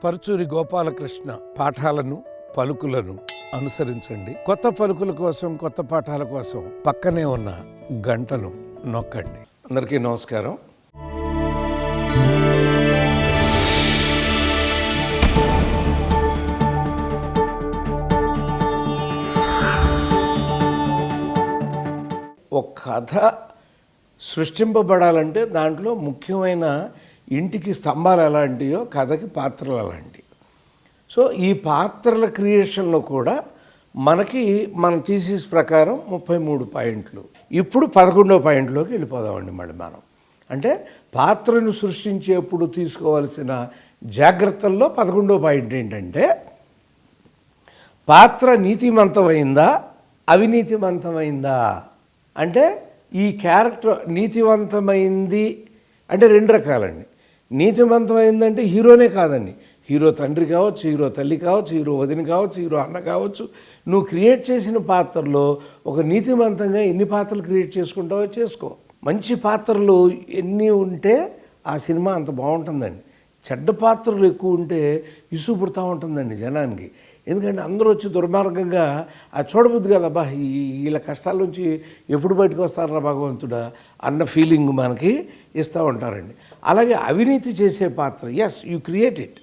పరుచూరి గోపాలకృష్ణ పాఠాలను పలుకులను అనుసరించండి. కొత్త పలుకుల కోసం, కొత్త పాఠాల కోసం పక్కనే ఉన్న గంటను నొక్కండి. అందరికీ నమస్కారం. ఒక కథ సృష్టింపబడాలంటే దాంట్లో ముఖ్యమైన ఇంటికి స్తంభాలు ఎలాంటియో కథకి పాత్రలు అలాంటివి. సో ఈ పాత్రల క్రియేషన్లో కూడా మనకి మన థీసిస్ ప్రకారం 33 పాయింట్లు. ఇప్పుడు 11వ పాయింట్లోకి వెళ్ళిపోదామండి. మనం అంటే పాత్రను సృష్టించేప్పుడు తీసుకోవాల్సిన జాగ్రత్తల్లో 11వ పాయింట్ ఏంటంటే, పాత్ర నీతిమంతమైందా అవినీతిమంతమైందా. అంటే ఈ క్యారెక్టర్ నీతివంతమైంది అంటే 2 రకాలండి. నీతివంతమైందంటే హీరోనే కాదండి, హీరో తండ్రి కావచ్చు, హీరో తల్లి కావచ్చు, హీరో వదిన కావచ్చు, హీరో అన్న కావచ్చు. నువ్వు క్రియేట్ చేసిన పాత్రలో ఒక నీతివంతంగా ఎన్ని పాత్రలు క్రియేట్ చేసుకుంటావో చేసుకో. మంచి పాత్రలు ఎన్ని ఉంటే ఆ సినిమా అంత బాగుంటుందండి. చెడ్డ పాత్రలు ఎక్కువ ఉంటే ఇసుగు పుడతా ఉంటుందండి జనానికి. ఎందుకంటే అందరూ వచ్చి దుర్మార్గంగా చూడబుద్ది కదా, అబ్బా వీళ్ళ కష్టాల నుంచి ఎప్పుడు బయటకు వస్తారా భగవంతుడా అన్న ఫీలింగ్ మనకి ఇస్తూ ఉంటారండి. అలాగే అవినీతి చేసే పాత్ర, ఎస్ యూ క్రియేట్ ఇట్.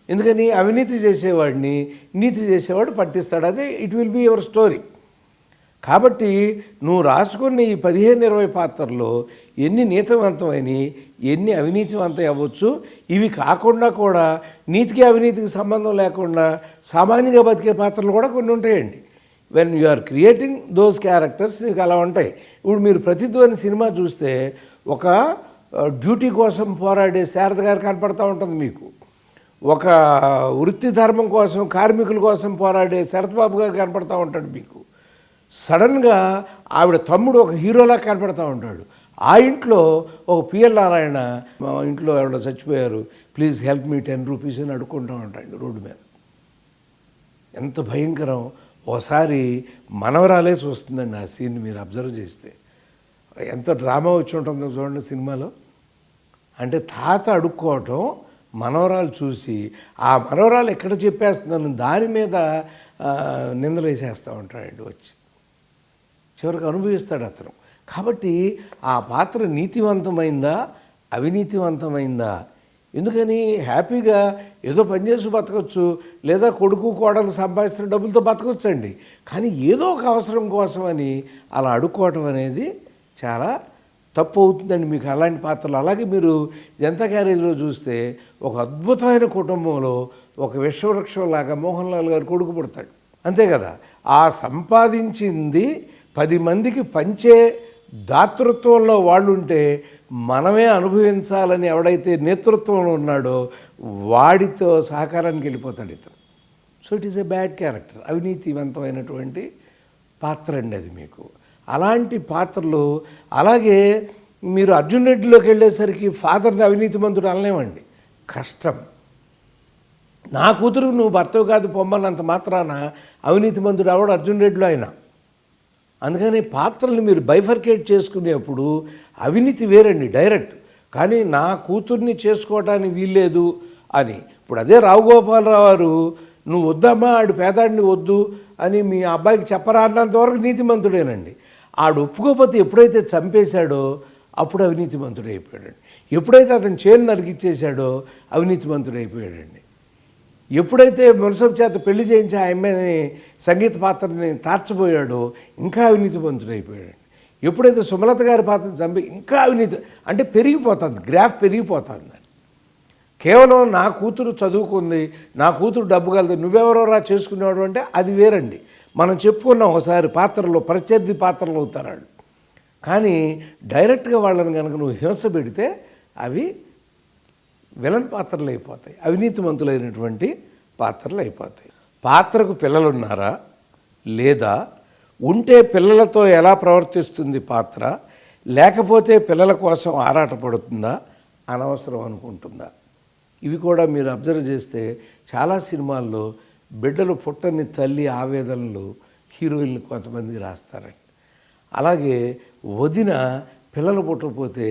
ఎందుకని అవినీతి చేసేవాడిని నీతి చేసేవాడు పట్టిస్తాడు. అదే it will be your story. కాబట్టి నువ్వు రాసుకున్న ఈ 15-20 పాత్రలో ఎన్ని నీతివంతమైనవి, ఎన్ని అవినీతివంతం అవ్వచ్చు. ఇవి కాకుండా కూడా నీతికి అవినీతికి సంబంధం లేకుండా సామాన్యంగా బతికే పాత్రలు కూడా కొన్ని ఉంటాయండి. When you are creating those characters నీకు అలా ఉంటాయి. ఇప్పుడు మీరు ప్రతిధ్వని సినిమా చూస్తే ఒక డ్యూటీ కోసం పోరాడే శారద గారు కనపడతా ఉంటుంది మీకు. ఒక వృత్తి ధర్మం కోసం, కార్మికుల కోసం పోరాడే శరత్బాబు గారు కనపడతా ఉంటాడు మీకు. సడన్గా ఆవిడ తమ్ముడు ఒక హీరోలా కనపడతా ఉంటాడు. ఆ ఇంట్లో ఒక పిఎల్ నారాయణ, మా ఇంట్లో ఎవడో చచ్చిపోయారు, ప్లీజ్ హెల్ప్ మీ 10 రూపీస్ అని అడుక్కుంటూ ఉంటాడు రోడ్డు మీద. ఎంత భయంకరం. ఓసారి మనవరాలే చూస్తుందండి ఆ సీన్. మీరు అబ్జర్వ్ చేస్తే ఎంత డ్రామా వచ్చి ఉంటుందో చూడండి సినిమాలో. అంటే తాత అడుక్కోవటం మనవరాలు చూసి ఆ మనవరాలు ఎక్కడ చెప్పేస్తుందని దాని మీద నిందలేసేస్తూ ఉంటాడండి వచ్చి. చివరికి అనుభవిస్తాడు అతను. కాబట్టి ఆ పాత్ర నీతివంతమైందా అవినీతివంతమైందా. ఎందుకని హ్యాపీగా ఏదో పనిచేసి బతకచ్చు, లేదా కొడుకు కోడలు సంపాదించిన డబ్బులతో బతకొచ్చండి. కానీ ఏదో ఒక అవసరం కోసమని అలా అడుక్కోవటం అనేది చాలా తప్పు అవుతుందండి మీకు అలాంటి పాత్రలు. అలాగే మీరు జనతా గ్యారేజ్లో చూస్తే ఒక అద్భుతమైన కుటుంబంలో ఒక విశ్వవృక్షంలాగా మోహన్ లాల్ గారు కొడుకు పుడతాడు, అంతే కదా. ఆ సంపాదించింది 10 మందికి పంచే దాతృత్వంలో వాళ్ళు ఉంటే మనమే అనుభవించాలని ఎవడైతే నేతృత్వంలో ఉన్నాడో వాడితో సహకారానికి వెళ్ళిపోతాడు ఇతను. So it is a bad character, అవినీతివంతమైనటువంటి పాత్ర అండి అది మీకు. అలాంటి పాత్రలు. అలాగే మీరు అర్జున్ రెడ్డిలోకి వెళ్ళేసరికి ఫాదర్ని అవినీతిమంతుడు అనలేమండి, కష్టం. నా కూతురు నువ్వు భర్తవు కాదు పొమ్మన్నంత మాత్రాన అవినీతిమంతుడు అవడు అర్జున్ రెడ్డిలో ఆయన. అందుకని పాత్రలు మీరు బైఫర్కేట్ చేసుకునేప్పుడు అవినీతి వేరండి డైరెక్ట్. కానీ నా కూతుర్ని చేసుకోవడానికి వీల్లేదు అని. ఇప్పుడు అదే రావు గోపాలరావు గారు, నువ్వు వద్దమ్మా ఆడు పేదాడిని వద్దు అని మీ అబ్బాయికి చెప్పరా అన్నంతవరకు నీతిమంతుడేనండి. ఆడు ఒప్పుకోకపోతే ఎప్పుడైతే చంపేశాడో అప్పుడు అవినీతిమంతుడైపోయాడండి. ఎప్పుడైతే అతను చేను నరికిచ్చేశాడో అవినీతిమంతుడైపోయాడండి. ఎప్పుడైతే మునసబ్ చేత పెళ్లి చేయించి ఆ అమ్మాయిని సంగీత పాత్రని తార్చబోయాడో ఇంకా అవినీతివంతుడైపోయాడు. ఎప్పుడైతే సుమలత గారి పాత్రను చంపి ఇంకా అవినీతి అంటే పెరిగిపోతుంది, గ్రాఫ్ పెరిగిపోతుంది. కేవలం నా కూతురు చదువుకుంది, నా కూతురు డబ్బు కలదు, నువ్వెవరోరా చేసుకునేవాడు అంటే అది వేరండి. మనం చెప్పుకున్నాం ఒకసారి, పాత్రలో ప్రత్యర్థి పాత్రలు అవుతారు. కానీ డైరెక్ట్గా వాళ్ళని కనుక నువ్వు హింస పెడితే అవి విలన్ పాత్రలు అయిపోతాయి, అవినీతిమంతులైనటువంటి పాత్రలు అయిపోతాయి. పాత్రకు పిల్లలున్నారా లేదా, ఉంటే పిల్లలతో ఎలా ప్రవర్తిస్తుంది పాత్ర, లేకపోతే పిల్లల కోసం ఆరాటపడుతుందా, అనవసరం అనుకుంటుందా. ఇవి కూడా మీరు అబ్జర్వ్ చేస్తే చాలా సినిమాల్లో బిడ్డలు పుట్టని తల్లి ఆవేదనలు హీరోయిన్లు కొంతమందికి రాస్తారండి. అలాగే వదిన పిల్లలు పుట్టకపోతే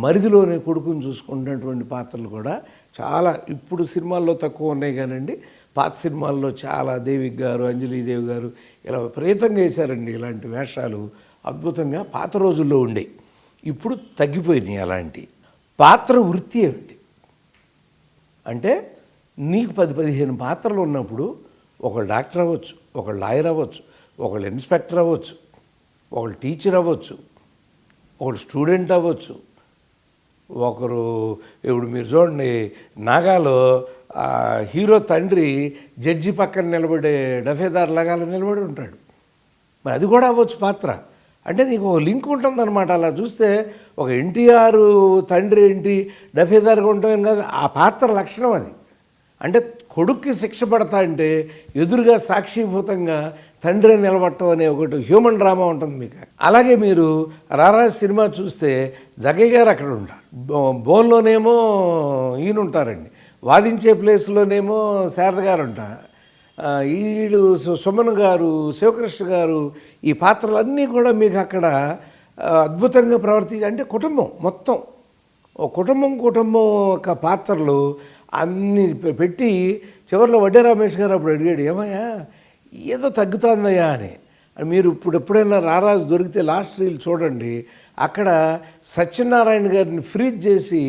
మరిదిలోనే కొడుకుని చూసుకున్నటువంటి పాత్రలు కూడా చాలా ఇప్పుడు సినిమాల్లో తక్కువ ఉన్నాయి కానండి, పాత సినిమాల్లో చాలా దేవిక్ గారు, అంజలీదేవి గారు ఇలా విపరీతంగా వేశారండి ఇలాంటి వేషాలు. అద్భుతంగా పాత రోజుల్లో ఉండేవి, ఇప్పుడు తగ్గిపోయినాయి అలాంటి. పాత్ర వృత్తి ఏమిటి అంటే, నీకు 10-15 పాత్రలు ఉన్నప్పుడు ఒకళ్ళు డాక్టర్ అవ్వచ్చు, ఒకళ్ళు లాయర్ అవ్వచ్చు, ఒకళ్ళు ఇన్స్పెక్టర్ అవ్వచ్చు, ఒకళ్ళు టీచర్ అవ్వచ్చు, ఒకళ్ళు స్టూడెంట్ అవ్వచ్చు, ఒకరు ఇప్పుడు మీరు చూడండి నాగాలో హీరో తండ్రి జడ్జి పక్కన నిలబడే డఫేదార్ లాగా నిలబడి ఉంటాడు. మరి అది కూడా అవ్వచ్చు పాత్ర. అంటే నీకు ఒక లింక్ ఉంటుందన్నమాట. అలా చూస్తే ఒక ఎన్టీఆర్ తండ్రి ఏంటి డఫేదార్గా ఉంటామని కాదు, ఆ పాత్ర లక్షణం అది. అంటే కొడుక్కి శిక్ష పడతా అంటే ఎదురుగా సాక్షిభూతంగా తండ్రి నిలబడటం అనే ఒకటి హ్యూమన్ డ్రామా ఉంటుంది మీకు. అలాగే మీరు రారాజు సినిమా చూస్తే జగ్గయ్య గారు అక్కడ ఉంటారు, బోన్లోనేమో ఈయన ఉంటారండి, వాదించే ప్లేస్లోనేమో శారద గారు ఉంటారు, వీళ్ళు సుమన్ గారు, శివకృష్ణ గారు, ఈ పాత్రలన్నీ కూడా మీకు అక్కడ అద్భుతంగా అంటే కుటుంబం మొత్తం, కుటుంబం యొక్క పాత్రలు అన్నీ పెట్టి చివరిలో వడ్డే రమేష్ గారు అప్పుడు అడిగాడు, ఏమయ్యా ఏదో తగ్గుతుందయ్యా అని. మీరు ఇప్పుడు ఎప్పుడైనా రారాజు దొరికితే లాస్ట్ రీల్ చూడండి, అక్కడ సత్యనారాయణ గారిని ఫ్రీజ్ చేసి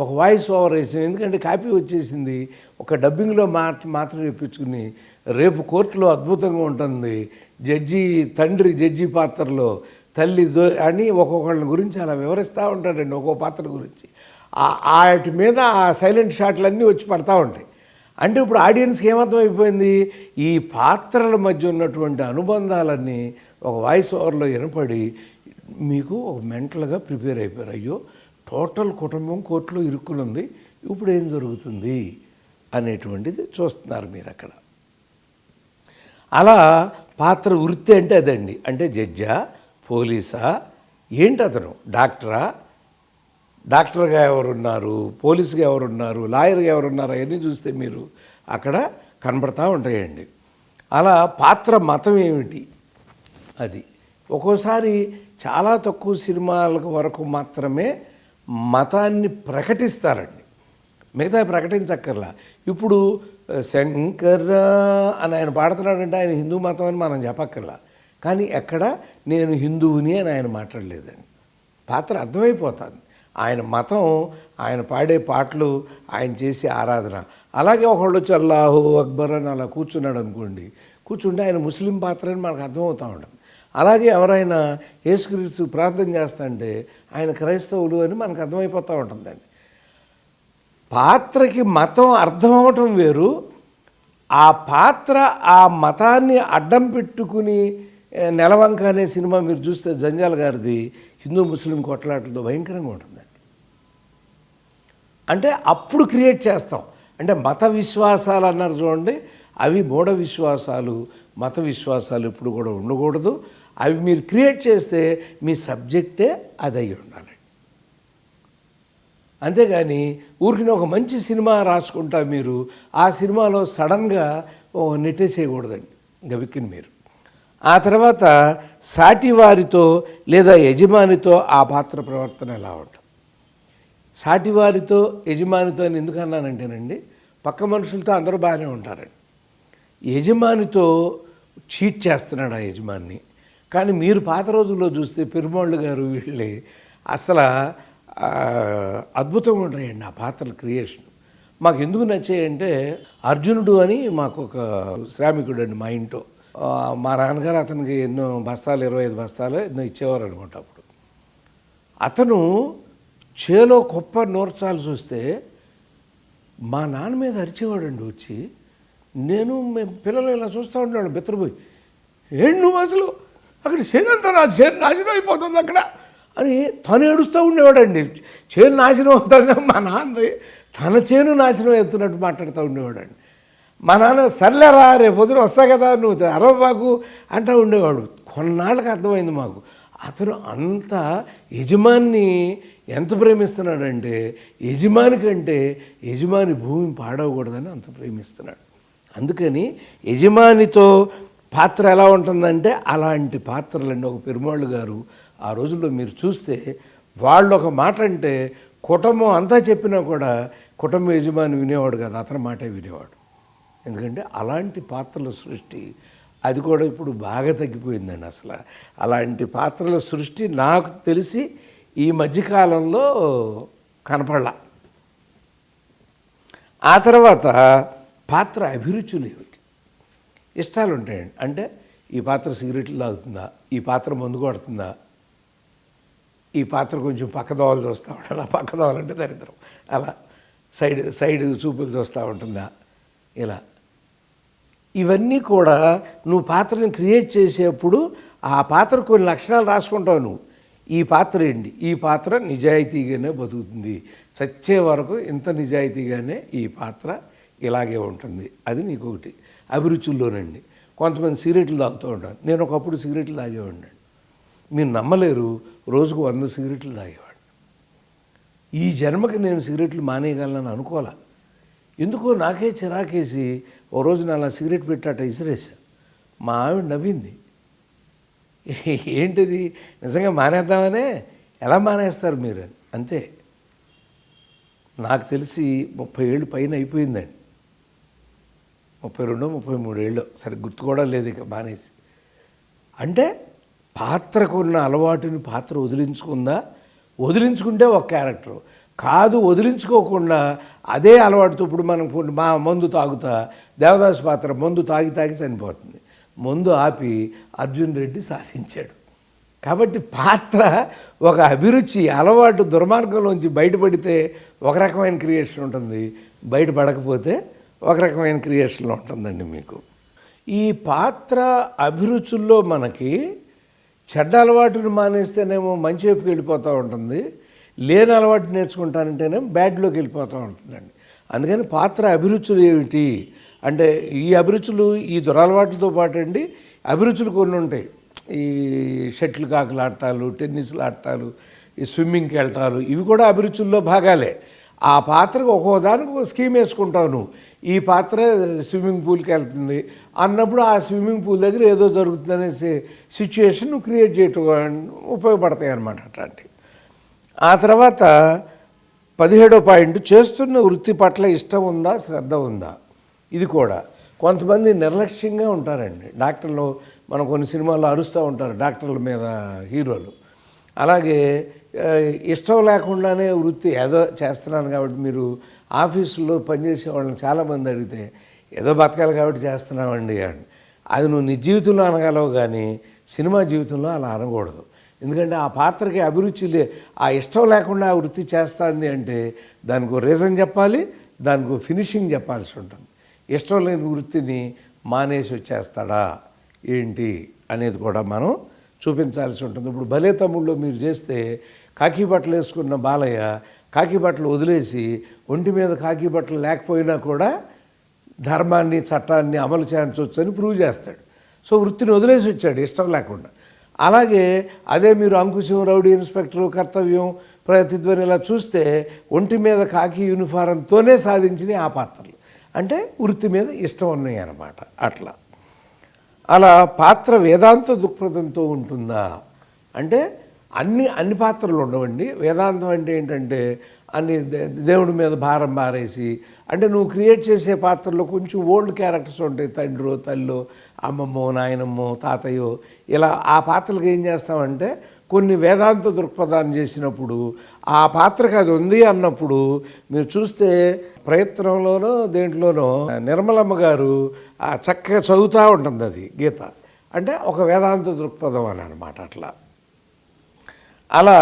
ఒక వాయిస్ ఓవర్ వేసాం. ఎందుకంటే కాపీ వచ్చేసింది, ఒక డబ్బింగ్లో మాత్రం చెప్పించుకుని రేపు కోర్టులో అద్భుతంగా ఉంటుంది. తండ్రి జడ్జి పాత్రలో తల్లి అని ఒక్కొక్కళ్ళ గురించి అలా వివరిస్తూ ఉంటాడండి, ఒక్కో పాత్ర గురించి. వాటి మీద ఆ సైలెంట్ షాట్లన్నీ వచ్చి పడతా ఉంటాయి. అంటే ఇప్పుడు ఆడియన్స్కి ఏమర్థమైపోయింది, ఈ పాత్రల మధ్య ఉన్నటువంటి అనుబంధాలన్నీ ఒక వాయిస్ ఓవర్లో వినపడి మీకు ఒక మెంటల్గా ప్రిపేర్ అయిపోయారు. అయ్యో టోటల్ కుటుంబం కోర్టులో ఇరుక్కుని ఉంది, ఇప్పుడు ఏం జరుగుతుంది అనేటువంటిది చూస్తున్నారు మీరు అక్కడ. అలా పాత్ర వృత్తి అంటే అదండి. అంటే జడ్జా, పోలీసా, ఏంటి అతను డాక్టర్గా ఎవరున్నారు, పోలీసుగా ఎవరున్నారు, లాయర్గా ఎవరున్నారు, అవన్నీ చూస్తే మీరు అక్కడ కనబడతా ఉంటాయండి. అలా పాత్ర మతం ఏమిటి అది. ఒక్కోసారి చాలా తక్కువ సినిమాల వరకు మాత్రమే మతాన్ని ప్రకటిస్తారండి, మిగతా ప్రకటించక్కర్లా. ఇప్పుడు శంకర అని ఆయన పాడుతున్నాడంటే ఆయన హిందూ మతం అని మనం చెప్పక్కర్లా, కానీ ఎక్కడ నేను హిందువుని అని ఆయన మాట్లాడలేదండి. పాత్ర అర్థమైపోతుంది, ఆయన మతం, ఆయన పాడే పాటలు, ఆయన చేసే ఆరాధన. అలాగే ఒకళ్ళు వచ్చి అల్లాహు అక్బర్ అని అలా కూర్చున్నాడు అనుకోండి, కూర్చుంటే ఆయన ముస్లిం పాత్ర అని మనకు అర్థమవుతూ ఉంటుంది. అలాగే ఎవరైనా యేసుక్రీస్తు ప్రార్థన చేస్తుంటే ఆయన క్రైస్తవులు అని మనకు అర్థమైపోతూ ఉంటుందండి. పాత్రకి మతం అర్థం అవటం వేరు, ఆ పాత్ర ఆ మతాన్ని అడ్డం పెట్టుకుని నెలవంక అనే సినిమా మీరు చూస్తే జంజాల్ గారిది హిందూ ముస్లిం కొట్లాటలతో భయంకరంగా ఉంటుందండి. అంటే అప్పుడు క్రియేట్ చేస్తాం. అంటే మత విశ్వాసాలు అన్నారు చూడండి, అవి మూఢ విశ్వాసాలు, మత విశ్వాసాలు ఇప్పుడు కూడా ఉండకూడదు. అవి మీరు క్రియేట్ చేస్తే మీ సబ్జెక్టే అది అయి ఉండాలి. అంతేగాని ఊరికి ఒక మంచి సినిమా రాసుకుంటా మీరు ఆ సినిమాలో సడన్గా నెట్టేసేయకూడదండి గబిక్కిని మీరు. ఆ తర్వాత సాటివారితో లేదా యజమానితో ఆ పాత్ర ప్రవర్తన ఎలా ఉంటుంది. సాటివారితో యజమానితో అని ఎందుకు అన్నానంటేనండి, పక్క మనుషులతో అందరూ బాగానే ఉంటారండి, యజమానితో చీట్ చేస్తున్నాడు ఆ యజమాని. కానీ మీరు పాత రోజుల్లో చూస్తే పెరుమాళ్ళు గారు వీళ్ళే అసలు అద్భుతంగా ఉంటాయండి ఆ పాత్రల క్రియేషన్. మాకు ఎందుకు నచ్చాయంటే, అర్జునుడు అని మాకు ఒక శ్రామికుడు అండి మా ఇంట్లో. మా నాన్నగారు అతనికి ఎన్నో బస్తాలు, 25 బస్తాలు ఎన్నో ఇచ్చేవారు అనుకుంటా. అప్పుడు అతను చేలో కుప్ప నూర్చాల్సి వస్తే మా నాన్న మీద అరిచేవాడండి వచ్చి. మేము పిల్లలు ఇలా చూస్తూ ఉండేవాడు బెత్తరపోయి, ఏంటి నువ్వు అసలు అక్కడ చేనంతా నాశనం అయిపోతుంది అక్కడ అని తను ఏడుస్తూ ఉండేవాడండి. చేను నాశనం అవుతుంది, మా నాన్న తన చేను నాశనం అవుతున్నట్టు మాట్లాడుతూ ఉండేవాడండి. మా నాన్న సర్లేరా రేపు పొద్దున వస్తా కదా నువ్వు అరవబాకు అంటూ ఉండేవాడు. కొన్నాళ్ళకి అర్థమైంది మాకు అతను అంత యజమాని ఎంత ప్రేమిస్తున్నాడంటే, యజమాని కంటే యజమాని భూమి పాడవకూడదని అంత ప్రేమిస్తున్నాడు. అందుకని యజమానితో పాత్ర ఎలా ఉంటుందంటే అలాంటి పాత్రలండి. ఒక పెరుమాళ్ళు గారు ఆ రోజుల్లో మీరు చూస్తే వాళ్ళు ఒక మాట అంటే కుటుంబం అంతా చెప్పినా కూడా కుటుంబ యజమాని వినేవాడు కాదు, అతని మాటే వినేవాడు. ఎందుకంటే అలాంటి పాత్రల సృష్టి అది కూడా ఇప్పుడు బాగా తగ్గిపోయిందండి. అసలు అలాంటి పాత్రల సృష్టి నాకు తెలిసి ఈ మధ్యకాలంలో కనపడలా. ఆ తర్వాత పాత్ర అభిరుచులు ఏమిటి, ఇష్టాలు ఉంటాయండి. అంటే ఈ పాత్ర సిగరెట్లు తాగుతుందా, ఈ పాత్ర మందు కొడుతుందా, ఈ పాత్ర కొంచెం పక్కదోవలు చూస్తూ ఉంటాడు, ఆ పక్కదోవలు అంటే దరిద్రం, అలా సైడ్ చూపులు చూస్తూ ఉంటుందా, ఇలా ఇవన్నీ కూడా నువ్వు పాత్రను క్రియేట్ చేసేప్పుడు ఆ పాత్ర కొన్ని లక్షణాలు రాసుకుంటావు నువ్వు. ఈ పాత్ర ఏంటి, ఈ పాత్ర నిజాయితీగానే బతుకుతుంది, చచ్చే వరకు ఇంత నిజాయితీగానే ఈ పాత్ర ఇలాగే ఉంటుంది. అది నీకు ఒకటి అభిరుచుల్లోనండి. కొంతమంది సిగరెట్లు తాగుతూ ఉంటారు. నేను ఒకప్పుడు సిగరెట్లు తాగేవాడిని. మీరు నమ్మలేరు, రోజుకు 100 సిగరెట్లు తాగేవాడిని. ఈ జన్మకి నేను సిగరెట్లు మానేయగలను అనుకోలే. ఎందుకో నాకే చిరాకేసి ఓ రోజు నా అలా సిగరెట్ పెట్టాట ఇసిరేసా. మా ఆవిడ నవ్వింది. ఏంటిది, నిజంగా మానేద్దామనే, ఎలా మానేస్తారు మీరు అని. అంతే, నాకు తెలిసి 30 ఏళ్ళు పైన అయిపోయిందండి. 32, 33 ఏళ్ళు, సరే గుర్తు కూడా లేదు ఇక మానేసి. అంటే పాత్రకున్న అలవాటుని పాత్ర వదిలించుకుందా, వదిలించుకుంటే ఒక క్యారెక్టరు కాదు, వదిలించుకోకుండా అదే అలవాటుతో ఇప్పుడు మనం మా మందు తాగుతా, దేవదాసు పాత్ర మందు తాగి చనిపోతుంది. మందు ఆపి అర్జున్ రెడ్డి సాధించాడు. కాబట్టి పాత్ర ఒక అభిరుచి అలవాటు దుర్మార్గంలోంచి బయటపడితే ఒక రకమైన క్రియేషన్ ఉంటుంది, బయటపడకపోతే ఒక రకమైన క్రియేషన్లో ఉంటుందండి మీకు. ఈ పాత్ర అభిరుచుల్లో మనకి చెడ్డ అలవాటుని మానేస్తేనేమో మంచి వైపుకి వెళ్ళిపోతూ ఉంటుంది, లేని అలవాటు నేర్చుకుంటానంటేనే బ్యాడ్లోకి వెళ్ళిపోతూ ఉంటుందండి. అందుకని పాత్ర అభిరుచులు ఏమిటి అంటే, ఈ అభిరుచులు ఈ దురలవాట్లతో పాటు అండి అభిరుచులు కొన్ని ఉంటాయి. ఈ షటిల్ కాకులు ఆడటాలు, టెన్నిస్లు ఆడటాలు, ఈ స్విమ్మింగ్కి వెళ్ళటాలు, ఇవి కూడా అభిరుచుల్లో భాగాలే. ఆ పాత్రకు ఒక్కోదానికి ఒక స్కీమ్ వేసుకుంటావు నువ్వు. ఈ పాత్ర స్విమ్మింగ్ పూల్కి వెళ్తుంది అన్నప్పుడు ఆ స్విమ్మింగ్ పూల్ దగ్గర ఏదో జరుగుతుందనే సిచ్యుయేషన్ నువ్వు క్రియేట్ చేయటం ఉపయోగపడతాయి అన్నమాట అట్లాంటివి. ఆ తర్వాత 17వ పాయింట్, చేస్తున్న వృత్తి పట్ల ఇష్టం ఉందా, శ్రద్ధ ఉందా. ఇది కూడా కొంతమంది నిర్లక్ష్యంగా ఉంటారండి. డాక్టర్లు మనం కొన్ని సినిమాల్లో అరుస్తూ ఉంటారు డాక్టర్ల మీద హీరోలు. అలాగే ఇష్టం లేకుండానే వృత్తి ఏదో చేస్తున్నాను కాబట్టి, మీరు ఆఫీసుల్లో పనిచేసే వాళ్ళని చాలామంది అడిగితే ఏదో బతకాలి కాబట్టి చేస్తున్నామండి అని. అది నువ్వు నీ జీవితంలో అనగలవు కానీ సినిమా జీవితంలో అలా అనకూడదు. ఎందుకంటే ఆ పాత్రకి అభిరుచి ఆ ఇష్టం లేకుండా ఆ వృత్తి చేస్తుంది అంటే దానికి రీజన్ చెప్పాలి, దానికి ఫినిషింగ్ చెప్పాల్సి ఉంటుంది. ఇష్టం లేని వృత్తిని మానేసి వచ్చేస్తాడా ఏంటి అనేది కూడా మనం చూపించాల్సి ఉంటుంది. ఇప్పుడు భలే తమ్ముళ్ళు మీరు చేస్తే కాకి బట్టలు వేసుకున్న బాలయ్య కాకి బట్టలు వదిలేసి ఒంటి మీద కాకి బట్టలు లేకపోయినా కూడా ధర్మాన్ని చట్టాన్ని అమలు చేయించవచ్చు అని ప్రూవ్ చేస్తాడు. సో వృత్తిని వదిలేసి వచ్చాడు ఇష్టం లేకుండా. అలాగే అదే మీరు అంకుశం, రౌడీ ఇన్స్పెక్టరు, కర్తవ్యం, ప్రతిధ్వని ఇలా చూస్తే ఒంటి మీద కాకి యూనిఫారంతోనే సాధించిన ఆ పాత్రలు అంటే వృత్తి మీద ఇష్టం ఉన్నాయి అన్నమాట. అలా పాత్ర వేదాంత దృక్పథంతో ఉంటుందా అంటే అన్ని పాత్రలు ఉండవండి. వేదాంతం అంటే ఏంటంటే అన్ని దేవుడి మీద భారం బారేసి, అంటే నువ్వు క్రియేట్ చేసే పాత్రలో కొంచెం ఓల్డ్ క్యారెక్టర్స్ ఉంటాయి, తండ్రో తల్లో అమ్మమ్మో నాయనమ్మో తాతయ్యో, ఇలా ఆ పాత్రలకు ఏం చేస్తామంటే కొన్ని వేదాంత దృక్పథాన్ని చేసినప్పుడు ఆ పాత్రకు అది ఉంది అన్నప్పుడు మీరు చూస్తే ప్రయత్నంలోనో దేంట్లోనో నిర్మలమ్మ గారు చక్కగా చదువుతూ ఉంటుంది అది గీత, అంటే ఒక వేదాంత దృక్పథం అని అనమాట. అలా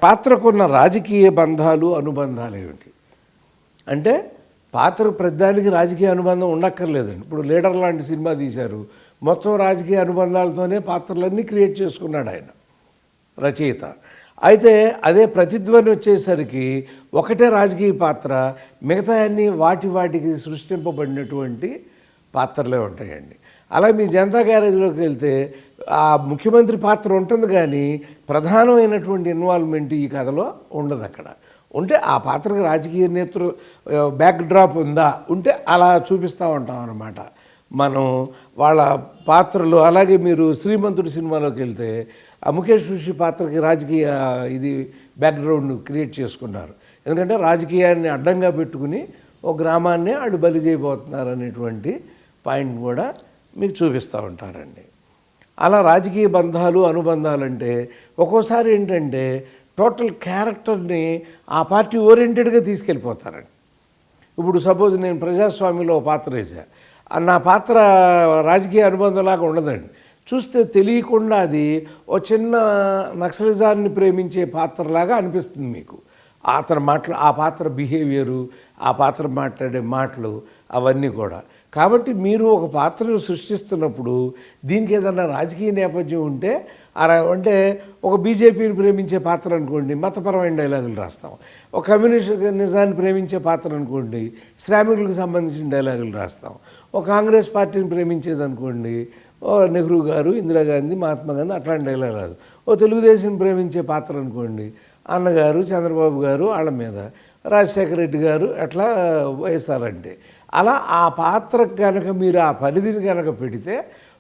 పాత్రకున్న రాజకీయ బంధాలు అనుబంధాలు ఏమిటి అంటే పాత్ర ప్రతిదానికి రాజకీయ అనుబంధం ఉండక్కర్లేదండి. ఇప్పుడు లీడర్ లాంటి సినిమా తీశారు, మొత్తం రాజకీయ అనుబంధాలతోనే పాత్రలన్నీ క్రియేట్ చేసుకున్నాడు ఆయన రచయిత. అయితే అదే ప్రతిధ్వని వచ్చేసరికి ఒకటే రాజకీయ పాత్ర, మిగతా అన్నీ వాటికి సృష్టింపబడినటువంటి పాత్రలే ఉంటాయండి. అలా మీ జనతా గ్యారేజ్లోకి వెళ్తే ఆ ముఖ్యమంత్రి పాత్ర ఉంటుంది కానీ ప్రధానమైనటువంటి ఇన్వాల్వ్మెంట్ ఈ కథలో ఉండదు. అక్కడ ఉంటే ఆ పాత్రకు రాజకీయ బ్యాక్ డ్రాప్ ఉందా ఉంటే అలా చూపిస్తూ ఉంటాం అన్నమాట మనం వాళ్ళ పాత్రలు. అలాగే మీరు శ్రీమంతుడి సినిమాలోకి వెళ్తే ఆ ముఖేష్ ఋషి పాత్రకి రాజకీయ ఇది బ్యాక్గ్రౌండ్ క్రియేట్ చేసుకున్నారు. ఎందుకంటే రాజకీయాన్ని అడ్డంగా పెట్టుకుని ఒక గ్రామాన్ని వాళ్ళు బలి చేయబోతున్నారు అనేటువంటి పాయింట్ కూడా మీకు చూపిస్తూ ఉంటారండి. అలా రాజకీయ బంధాలు అనుబంధాలు అంటే ఒక్కోసారి ఏంటంటే టోటల్ క్యారెక్టర్ని ఆ పార్టీ ఓరియంటెడ్గా తీసుకెళ్ళిపోతారండి. ఇప్పుడు సపోజ్ నేను ప్రజాస్వామ్యంలో పాత్ర వేసా, నా పాత్ర రాజకీయ అనుబంధంలాగా ఉండదండి. చూస్తే తెలియకుండా అది ఓ చిన్న నక్సలిజాన్ని ప్రేమించే పాత్రలాగా అనిపిస్తుంది మీకు. అతని మాటలు, ఆ పాత్ర బిహేవియరు, ఆ పాత్ర మాట్లాడే మాటలు అవన్నీ కూడా. కాబట్టి మీరు ఒక పాత్రను సృష్టిస్తున్నప్పుడు దీనికి ఏదన్నా రాజకీయ నేపథ్యం ఉంటే అంటే ఒక బీజేపీని ప్రేమించే పాత్ర అనుకోండి మతపరమైన డైలాగులు రాస్తాం. ఒక కమ్యూనిస్ట్ నిజాన్ని ప్రేమించే పాత్ర అనుకోండి శ్రామికులకు సంబంధించిన డైలాగులు రాస్తాం. ఒక కాంగ్రెస్ పార్టీని ప్రేమించేది అనుకోండి ఓ నెహ్రూ గారు, ఇందిరాగాంధీ, మహాత్మా గాంధీ అట్లాంటి డైలాగులు. ఓ తెలుగుదేశం ప్రేమించే పాత్ర అనుకోండి అన్నగారు, చంద్రబాబు గారు వాళ్ళ మీద, రాజశేఖర రెడ్డి గారు అట్లా వైఎస్ఆర్ అంటే. అలా ఆ పాత్రకు కనుక మీరు ఆ పరిధిని కనుక పెడితే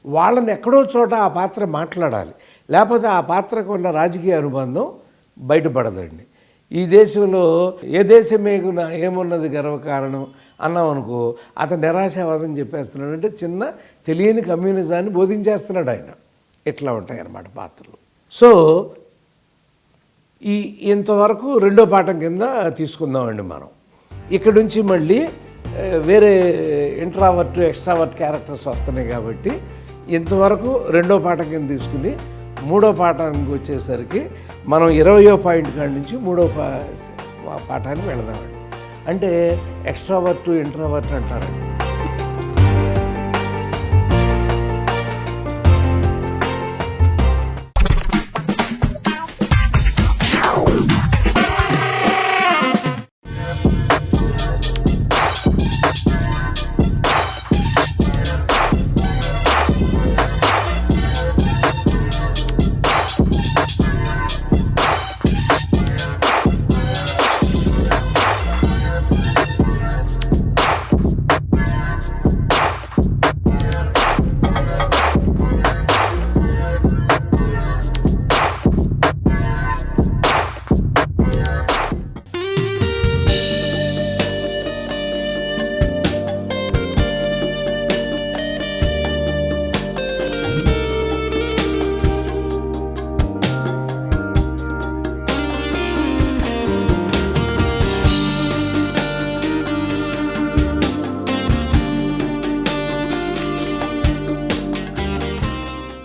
వాళ్ళని ఎక్కడో చోట ఆ పాత్ర మాట్లాడాలి, లేకపోతే ఆ పాత్రకు ఉన్న రాజకీయ అనుబంధం బయటపడదండి. ఈ దేశంలో ఏ దేశమే ఏమున్నది గర్వకారణం అన్నాం అనుకో, అతను నిరాశావాదం చెప్పేస్తున్నాడు. అంటే చిన్న తెలియని కమ్యూనిజాన్ని బోధించేస్తున్నాడు ఆయన. ఇట్లా ఉంటాయన్నమాట పాత్రలు. సో ఇంతవరకు రెండో పాఠం కింద తీసుకుందామండి మనం. ఇక్కడ నుంచి మళ్ళీ వేరే ఇంట్రావర్ట్ ఎక్స్ట్రావర్ట్ క్యారెక్టర్స్ వస్తున్నాయి కాబట్టి ఇంతవరకు రెండో పాఠం కింద తీసుకుని మూడో పాఠానికి వచ్చేసరికి మనం 20వ పాయింట్ కాడి నుంచి మూడో పాఠానికి వెళదామండి. అంటే ఎక్స్ట్రావర్ట్ ఇంట్రావర్ట్ అంటారండి.